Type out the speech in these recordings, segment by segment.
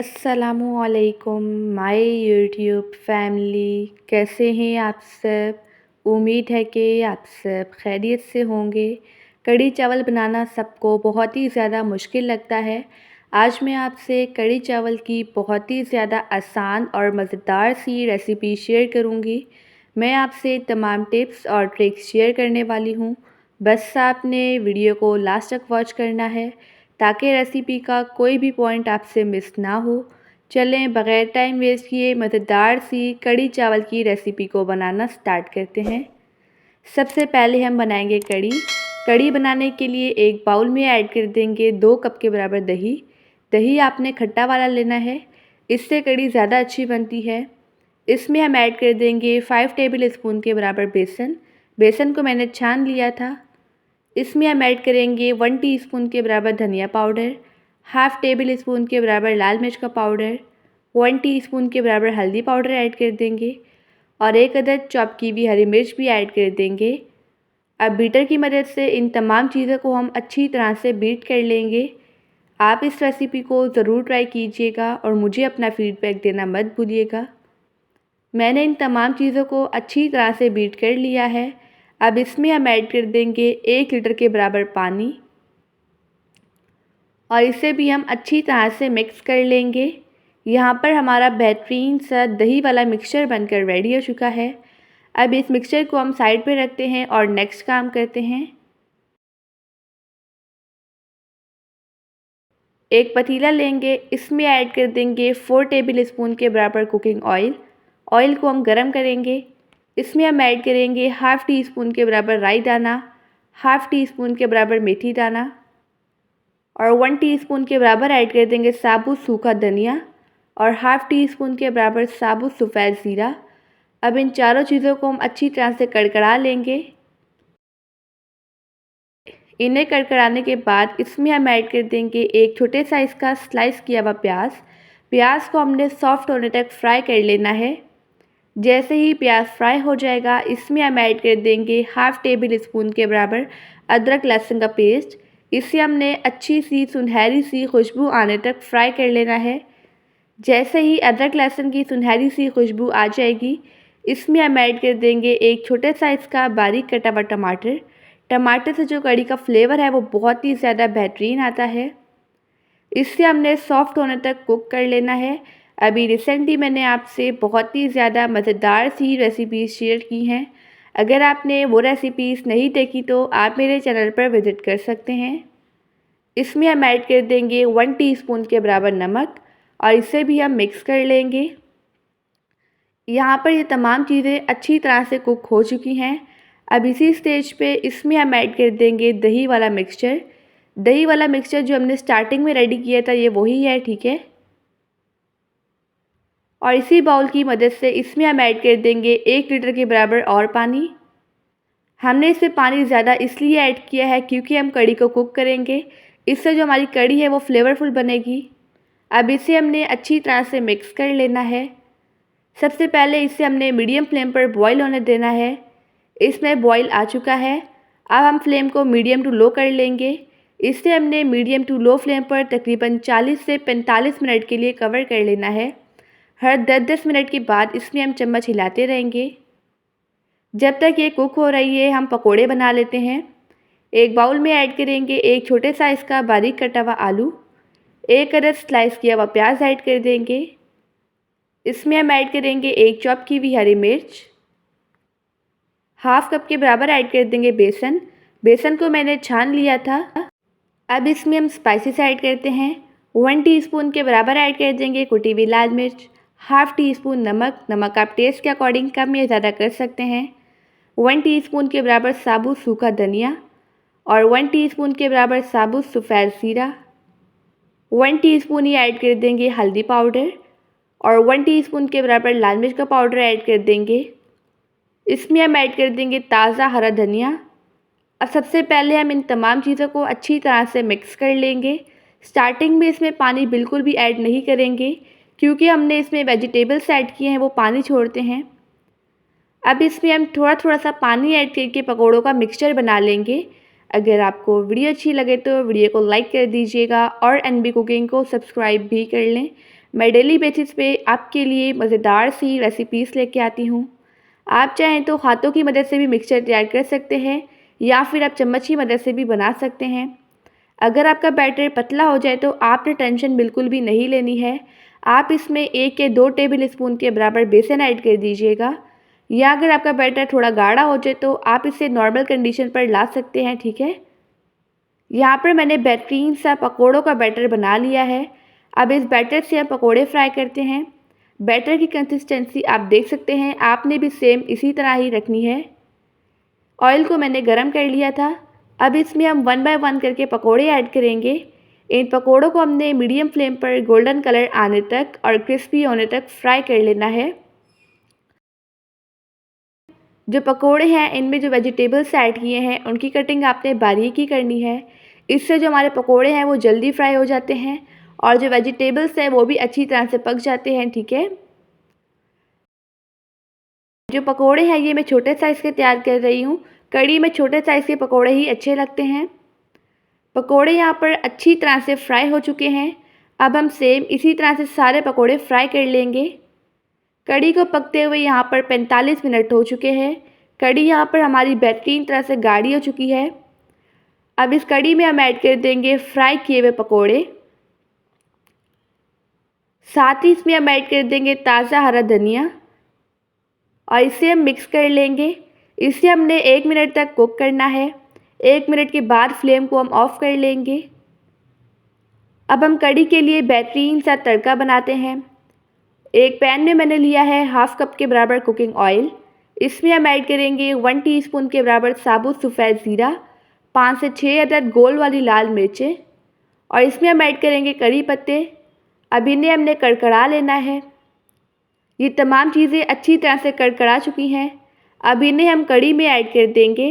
अस्सलामुअलैकुम my YouTube family, कैसे हैं आप सब। उम्मीद है कि आप सब खैरियत से होंगे। कढ़ी चावल बनाना सबको बहुत ही ज़्यादा मुश्किल लगता है। आज मैं आपसे कढ़ी चावल की बहुत ही ज़्यादा आसान और मज़ेदार सी रेसिपी शेयर करूंगी। मैं आपसे तमाम टिप्स और ट्रिक्स शेयर करने वाली हूं। बस आपने वीडियो को लास्ट तक वॉच करना है ताकि रेसिपी का कोई भी पॉइंट आपसे मिस ना हो। चलें बग़ैर टाइम वेस्ट किए मज़ेदार सी कढ़ी चावल की रेसिपी को बनाना स्टार्ट करते हैं। सबसे पहले हम बनाएंगे कढ़ी। कढ़ी बनाने के लिए एक बाउल में ऐड कर देंगे 2 कप के बराबर दही। दही आपने खट्टा वाला लेना है, इससे कढ़ी ज़्यादा अच्छी बनती है। इसमें हम ऐड कर देंगे 5 टेबल स्पून के बराबर बेसन। बेसन को मैंने छान लिया था। इसमें हम ऐड करेंगे 1 टीस्पून के बराबर धनिया पाउडर, हाफ़ टेबल स्पून के बराबर लाल मिर्च का पाउडर, 1 टीस्पून के बराबर हल्दी पाउडर ऐड कर देंगे और 1 अदद चॉप की हुई हरी मिर्च भी ऐड कर देंगे। अब बीटर की मदद से इन तमाम चीज़ों को हम अच्छी तरह से बीट कर लेंगे। आप इस रेसिपी को ज़रूर ट्राई कीजिएगा और मुझे अपना फ़ीडबैक देना मत भूलिएगा। मैंने इन तमाम चीज़ों को अच्छी तरह से बीट कर लिया है। अब इसमें हम ऐड कर देंगे 1 लीटर के बराबर पानी और इसे भी हम अच्छी तरह से मिक्स कर लेंगे। यहाँ पर हमारा बेहतरीन सा दही वाला मिक्सचर बनकर रेडी हो चुका है। अब इस मिक्सचर को हम साइड पे रखते हैं और नेक्स्ट काम करते हैं। एक पतीला लेंगे, इसमें ऐड कर देंगे 4 टेबल स्पून के बराबर कुकिंग ऑयल। ऑयल को हम गरम करेंगे। इसमें हम ऐड करेंगे हाफ़ टी स्पून के बराबर राई दाना, हाफ़ टी स्पून के बराबर मेथी दाना और 1 टीस्पून के बराबर ऐड कर देंगे साबुत सूखा धनिया और हाफ़ टी स्पून के बराबर साबुत सफ़ेद ज़ीरा। अब इन चारों चीज़ों को हम अच्छी तरह से कड़कड़ा लेंगे। इन्हें कड़कड़ाने के बाद इसमें हम ऐड कर देंगे एक छोटे साइज़ का स्लाइस किया हुआ प्याज। प्याज को हमने सॉफ्ट होने तक फ्राई कर लेना है। जैसे ही प्याज फ्राई हो जाएगा, इसमें हम ऐड कर देंगे हाफ़ टेबल स्पून के बराबर अदरक लहसुन का पेस्ट। इसे हमने अच्छी सी सुनहरी सी खुशबू आने तक फ्राई कर लेना है। जैसे ही अदरक लहसुन की सुनहरी सी खुशबू आ जाएगी, इसमें हम ऐड कर देंगे एक छोटे साइज़ का बारीक कटा हुआ टमाटर। टमाटर से जो कढ़ी का फ्लेवर है वो बहुत ही ज़्यादा बेहतरीन आता है। इससे हमने सॉफ्ट होने तक कुक कर लेना है। अभी रिसेंटली मैंने आपसे बहुत ही ज़्यादा मज़ेदार सी रेसिपीज़ शेयर की हैं। अगर आपने वो रेसिपीज़ नहीं देखी तो आप मेरे चैनल पर विज़िट कर सकते हैं। इसमें हम ऐड कर देंगे 1 टीस्पून के बराबर नमक और इसे भी हम मिक्स कर लेंगे। यहाँ पर ये तमाम चीज़ें अच्छी तरह से कुक हो चुकी हैं। अब इसी स्टेज पे इसमें हम ऐड कर देंगे दही वाला मिक्सचर। दही वाला मिक्सचर जो हमने स्टार्टिंग में रेडी किया था ये वही है, ठीक है। और इसी बाउल की मदद से इसमें हम ऐड कर देंगे 1 लीटर के बराबर और पानी। हमने इसमें पानी ज़्यादा इसलिए ऐड किया है क्योंकि हम कढ़ी को कुक करेंगे। इससे जो हमारी कढ़ी है वो फ्लेवरफुल बनेगी। अब इसे हमने अच्छी तरह से मिक्स कर लेना है। सबसे पहले इसे हमने मीडियम फ्लेम पर बॉईल होने देना है। इसमें बॉईल आ चुका है। अब हम फ्लेम को मीडियम टू लो कर लेंगे। इसे हमने मीडियम टू लो फ्लेम पर तकरीबन 40 से 45 मिनट के लिए कवर कर लेना है। हर 10-10 मिनट के बाद इसमें हम चम्मच हिलाते रहेंगे। जब तक ये कुक हो रही है हम पकोड़े बना लेते हैं। एक बाउल में ऐड करेंगे एक छोटे साइज़ का बारीक कटा हुआ आलू, 1 अदद स्लाइस किया हुआ प्याज ऐड कर देंगे। इसमें हम ऐड करेंगे एक चॉप की हुई हरी मिर्च, हाफ़ कप के बराबर ऐड कर देंगे बेसन। बेसन को मैंने छान लिया था। अब इसमें हम स्पाइसेस ऐड करते हैं। 1 टीस्पून के बराबर ऐड कर देंगे कुटी हुई लाल मिर्च, हाफ़ टी स्पून नमक। नमक आप टेस्ट के अकॉर्डिंग कम या ज़्यादा कर सकते हैं। 1 टीस्पून के बराबर साबुत सूखा धनिया और 1 टीस्पून के बराबर साबुत सफ़ेद ज़ीरा। 1 टीस्पून ही ऐड कर देंगे हल्दी पाउडर और 1 टीस्पून के बराबर लाल मिर्च का पाउडर ऐड कर देंगे। इसमें हम ऐड कर देंगे ताज़ा हरा धनिया। अब सबसे पहले हम इन तमाम चीज़ों को अच्छी तरह से मिक्स कर लेंगे। स्टार्टिंग में इसमें पानी बिल्कुल भी ऐड नहीं करेंगे क्योंकि हमने इसमें वेजिटेबल्स ऐड किए हैं, वो पानी छोड़ते हैं। अब इसमें हम थोड़ा थोड़ा सा पानी ऐड करके पकौड़ों का मिक्सचर बना लेंगे। अगर आपको वीडियो अच्छी लगे तो वीडियो को लाइक कर दीजिएगा और एनबी कुकिंग को सब्सक्राइब भी कर लें। मैं डेली बेसिस पे आपके लिए मज़ेदार सी रेसिपीज़ लेके आती हूँ। आप चाहें तो हाथों की मदद से भी मिक्सचर तैयार कर सकते हैं या फिर आप चम्मच की मदद से भी बना सकते हैं। अगर आपका बैटर पतला हो जाए तो आपने टेंशन बिल्कुल भी नहीं लेनी है। आप इसमें 1 या 2 टेबल स्पून के बराबर बेसन ऐड कर दीजिएगा, या अगर आपका बैटर थोड़ा गाढ़ा हो जाए तो आप इसे नॉर्मल कंडीशन पर ला सकते हैं, ठीक है। यहाँ पर मैंने बेहतरीन सा पकोड़ों का बैटर बना लिया है। अब इस बैटर से हम पकोड़े फ्राई करते हैं। बैटर की कंसिस्टेंसी आप देख सकते हैं, आपने भी सेम इसी तरह ही रखनी है। ऑयल को मैंने गरम कर लिया था। अब इसमें हम 1 बाय 1 करके पकोड़े ऐड करेंगे। इन पकोड़ों को हमने मीडियम फ्लेम पर गोल्डन कलर आने तक और क्रिस्पी होने तक फ्राई कर लेना है। जो पकोड़े हैं इनमें जो वेजिटेबल्स ऐड किए हैं उनकी कटिंग आपने बारीक ही करनी है। इससे जो हमारे पकोड़े हैं वो जल्दी फ्राई हो जाते हैं और जो वेजिटेबल्स हैं वो भी अच्छी तरह से पक जाते हैं, ठीक है। जो पकोड़े हैं ये मैं छोटे साइज़ के तैयार कर रही हूँ। कढ़ी में छोटे साइज़ के पकोड़े ही अच्छे लगते हैं। पकोड़े यहाँ पर अच्छी तरह से फ्राई हो चुके हैं। अब हम सेम इसी तरह से सारे पकोड़े फ्राई कर लेंगे। कढ़ी को पकते हुए यहाँ पर 45 मिनट हो चुके हैं। कढ़ी यहाँ पर हमारी बेहतरीन तरह से गाढ़ी हो चुकी है। अब इस कढ़ी में हम ऐड कर देंगे फ्राई किए हुए पकोड़े। साथ ही इसमें हम ऐड कर देंगे ताज़ा हरा धनिया और इसे हम मिक्स कर लेंगे। इसे हमने 1 मिनट तक कुक करना है। 1 मिनट के बाद फ्लेम को हम ऑफ़ कर लेंगे। अब हम कढ़ी के लिए बेहतरीन सा तड़का बनाते हैं। एक पैन में मैंने लिया है हाफ़ कप के बराबर कुकिंग ऑयल। इसमें हम ऐड करेंगे 1 टीस्पून के बराबर साबुत सफ़ेद ज़ीरा, 5 से 6 अदद गोल वाली लाल मिर्चें और इसमें हम ऐड करेंगे करी पत्ते। अब इन्हें हमने कड़कड़ा लेना है। ये तमाम चीज़ें अच्छी तरह से कड़कड़ा चुकी हैं। अब इन्हें हम कढ़ी में ऐड कर देंगे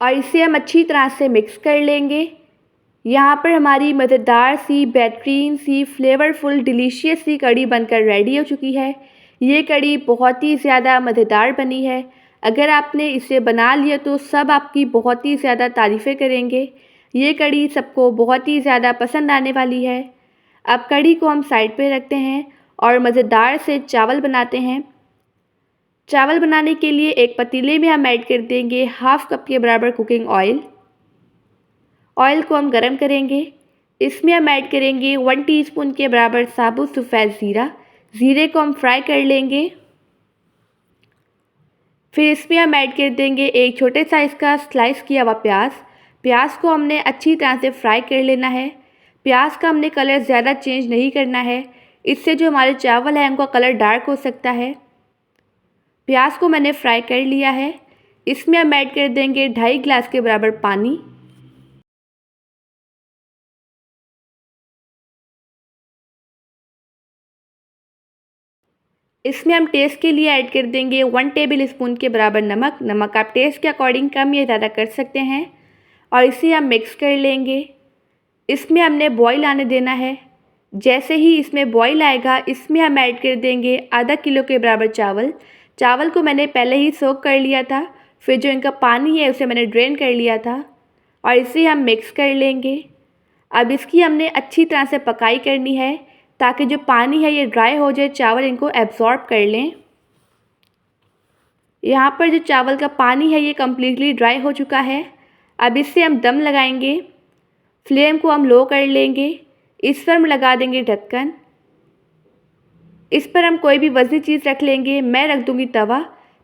और इसे हम अच्छी तरह से मिक्स कर लेंगे। यहाँ पर हमारी मज़ेदार सी, बेहतरीन सी, फ्लेवरफुल, डिलीशियस सी कढ़ी बनकर रेडी हो चुकी है। ये कढ़ी बहुत ही ज़्यादा मज़ेदार बनी है। अगर आपने इसे बना लिया तो सब आपकी बहुत ही ज़्यादा तारीफ़ें करेंगे। ये कढ़ी सबको बहुत ही ज़्यादा पसंद आने वाली है। अब कढ़ी को हम साइड पे रखते हैं और मज़ेदार से चावल बनाते हैं। चावल बनाने के लिए एक पतीले में हम ऐड कर देंगे हाफ़ कप के बराबर कुकिंग ऑयल। ऑयल को हम गरम करेंगे। इसमें हम ऐड करेंगे 1 टीस्पून के बराबर साबुत सफ़ेद ज़ीरा। ज़ीरे को हम फ्राई कर लेंगे। फिर इसमें हम ऐड कर देंगे एक छोटे साइज़ का स्लाइस किया हुआ प्याज। प्याज को हमने अच्छी तरह से फ्राई कर लेना है। प्याज का हमने कलर ज़्यादा चेंज नहीं करना है, इससे जो हमारे चावल हैं उनका कलर डार्क हो सकता है। प्याज को मैंने फ्राई कर लिया है। इसमें हम ऐड कर देंगे 2.5 गिलास के बराबर पानी। इसमें हम टेस्ट के लिए ऐड कर देंगे 1 टेबल स्पून के बराबर नमक। नमक आप टेस्ट के अकॉर्डिंग कम या ज़्यादा कर सकते हैं और इसे हम मिक्स कर लेंगे। इसमें हमने बॉईल आने देना है। जैसे ही इसमें बॉईल आएगा इसमें हम ऐड कर देंगे आधा किलो के बराबर चावल। चावल को मैंने पहले ही सोक कर लिया था, फिर जो इनका पानी है उसे मैंने ड्रेन कर लिया था और इसे हम मिक्स कर लेंगे। अब इसकी हमने अच्छी तरह से पकाई करनी है ताकि जो पानी है ये ड्राई हो जाए, चावल इनको एब्जॉर्ब कर लें। यहाँ पर जो चावल का पानी है ये कम्प्लीटली ड्राई हो चुका है। अब इससे हम दम लगाएंगे। फ्लेम को हम लो कर लेंगे। इस पर हम लगा देंगे ढक्कन। इस पर हम कोई भी वज़नी चीज़ रख लेंगे। मैं रख दूँगी तवा।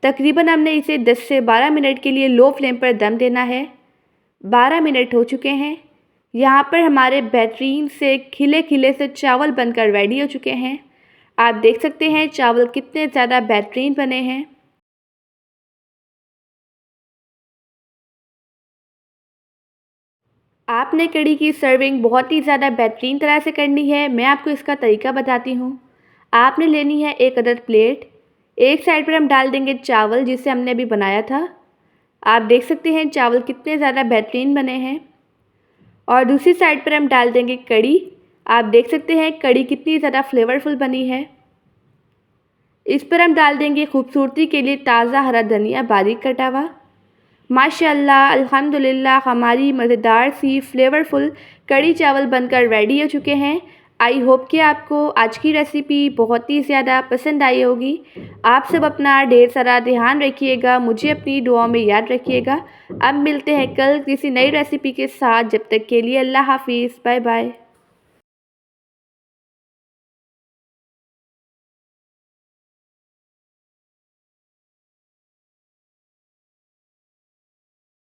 तकरीबन हमने इसे 10 से 12 मिनट के लिए लो फ्लेम पर दम देना है। 12 मिनट हो चुके हैं। यहाँ पर हमारे बेहतरीन से खिले खिले से चावल बनकर रेडी हो चुके हैं। आप देख सकते हैं चावल कितने ज़्यादा बेहतरीन बने हैं। आपने कढ़ी की सर्विंग बहुत ही ज़्यादा बेहतरीन तरह से करनी है। मैं आपको इसका तरीका बताती हूँ। आपने लेनी है एक अदद प्लेट। एक साइड पर हम डाल देंगे चावल जिसे हमने अभी बनाया था। आप देख सकते हैं चावल कितने ज़्यादा बेहतरीन बने हैं। और दूसरी साइड पर हम डाल देंगे कढ़ी। आप देख सकते हैं कढ़ी कितनी ज़्यादा फ्लेवरफुल बनी है। इस पर हम डाल देंगे खूबसूरती के लिए ताज़ा हरा धनिया बारीक कटा हुआ माशाअल्लाह अल्हम्दुलिल्लाह हमारी मज़ेदार सी फ्लेवरफुल कढ़ी चावल बनकर रेडी हो चुके हैं। आई होप कि आपको आज की रेसिपी बहुत ही ज़्यादा पसंद आई होगी। आप सब अपना ढेर सारा ध्यान रखिएगा, मुझे अपनी दुआओं में याद रखिएगा। अब मिलते हैं कल किसी नई रेसिपी के साथ। जब तक के लिए अल्लाह हाफ़िज़, बाय बाय।